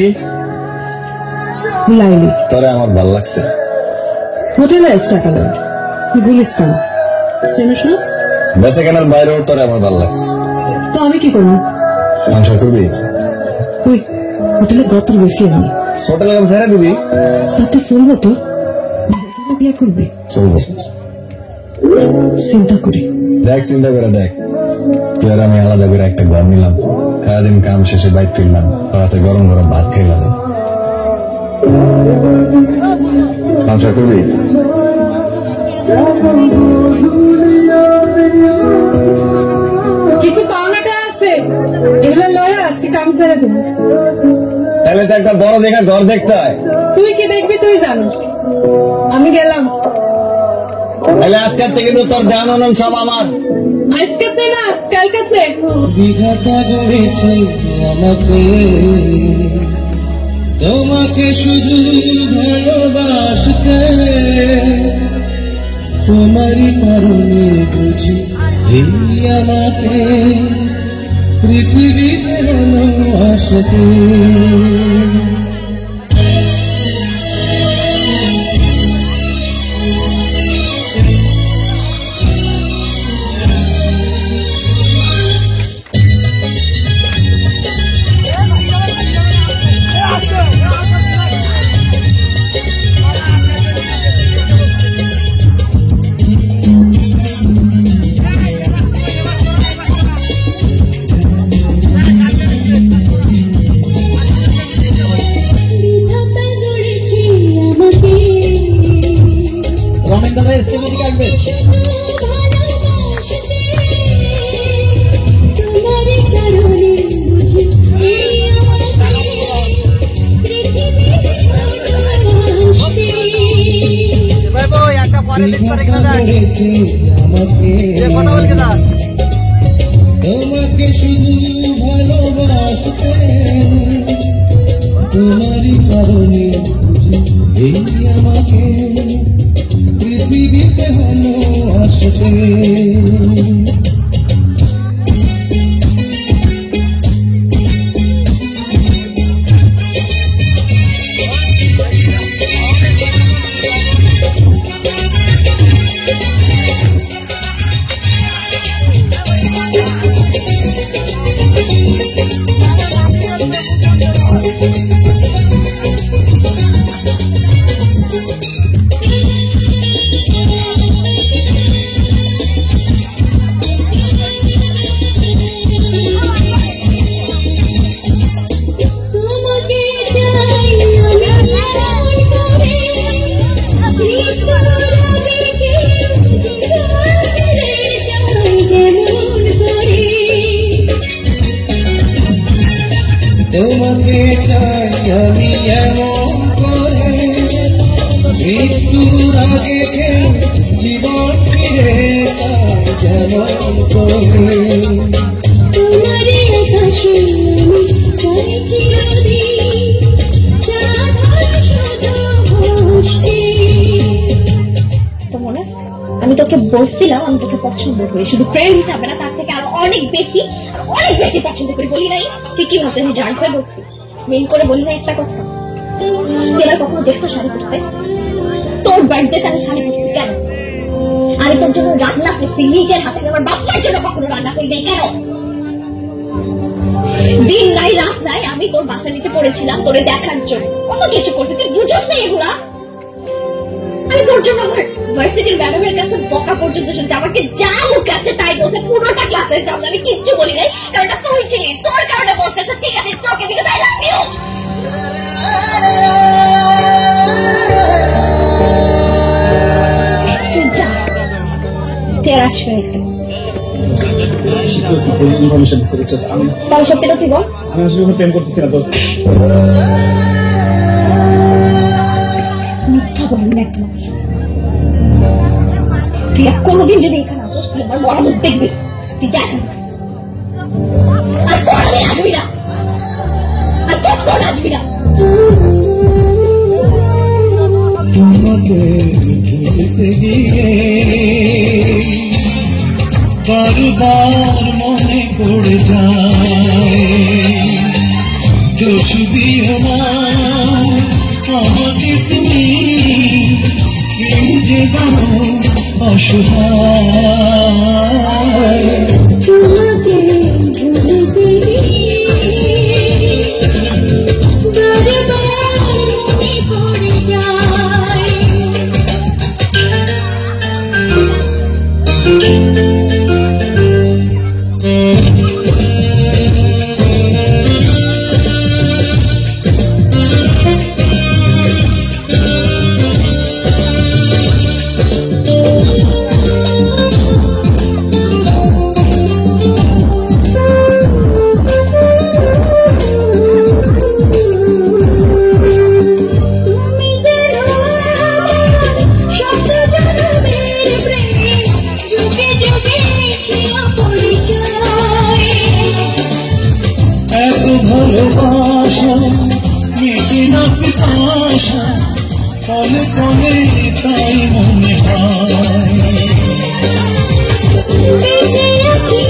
কি? লাইলি। তোরে আমার ভাল লাগছে। হোটেলে টাকা গুলিস্তান চিনিস না? বেঁচে কেনার বাইরেও তোরে আমার ভাল লাগছে। তো আমি কি করবো? সংসার করবি? ওই হোটেলে গতর বেশি আমি হোটেলে ছেড়ে দিবি? তাতে চলবো তো? বিয়ে করবি? চলবো। চিন্তা করি। দেখ, চিন্তা করে দেখ, তুই আর আমি আলাদা করে একটা ঘর নিলাম, সারাদিন কাম শেষে বাইক ফিরলাম, রাতে গরম গরম ভাত খাইলাম। সংসার করবি? কিছু পাওনাটা আছে, এগুলো লয়ে আজকে কাম ছেড়ে দেবো। তাহলে তো একটা বড় দেখা ঘর দেখতে হয়। তুই কি দেখবি তুই জানো, আমি গেলাম। তাহলে আজকের থেকে তো তোর ধ্যান অনন সব আমার। আজকেতে না কালকাতে। বিধাতা গড়েছে আমাকে, তোমাকে শুধু ভালোবাসতে, তোমারই কারণে বুঝি এই আমাকে পৃথিবীতে ভালোবাসতে। তোমাকে শুধু ভালোবাসতে, তোমারই কারণে বুঝি এই আমাকে পৃথিবীতে ভালোবাসতে। তোমাকে চাই আমি এমন করে, মৃত্যুর আগে কেউ জীবন ফিরে চাই যেমন করে। তোমারই আকাশে আমি চাই চিরদিন চাঁদ শুধু ভাসতে। তো মনে আমি তোকে বলছিলাম আমি তোকে পছন্দ করি, শুধু ফ্রেন্ড হিসাবে না, তার থেকে আরো অনেক বেশি পছন্দ করি। বলি নাই? তুই কি ভাবছিস আমি জানতে বলছি? মেন করে বলি না একটা কথা, তোরা কখনো দেখো শাড়ি পরতে? তোর বার্থডেতে আমি শাড়ি পরছি কেন? আমি তোর জন্য রান্না করছি নিজের হাতে, আমার বাচ্চার জন্য কখনো রান্না করি নাই কেন? দিন নাই রাত নাই আমি তোর বাসার নিচে পড়েছিলাম তোরে দেখার জন্য, কত কিছু করছি, তুই বুঝোস না এগুলা? আমি তোর জন্য আমার ভার্সিটির ম্যাডামের কাছে বকা পর্যন্ত শুনছি, আমাকে যা মুখ আছে তাই বলছে, পুরোটা ক্লাসের সামনে, আমি কিচ্ছু বলি নাই, কারণ এটা তুই ছিলি, তোর কারণে বলতেছে। ঠিক আছে তোকে দিকে তাই লাভ ইউ। তেরা ছয় তাহলে সত্যিটা কি বল? আমি আসলে প্রেম করতেছি না তো। মিথ্যা বলবি না একদম। তুই কোনোদিন যদি এখানে আসিস তুই আমার বড় মুখ দেখবি, তুই যাই আর কোনোদিন আসবি না, আর কখন আসবি না। তোমাকে ভুলতে গিয়ে বারবার মনে পড়ে যায়, দোষ দিও না আমাকে তুমি যে বানো অসহায় তোমাকে ভুলতে বারবার মনে পড়ে যায়। এত ভালোবাসা মেটে না পিপাসা পলে পলে তাই মনে হয় বেঁচে আছি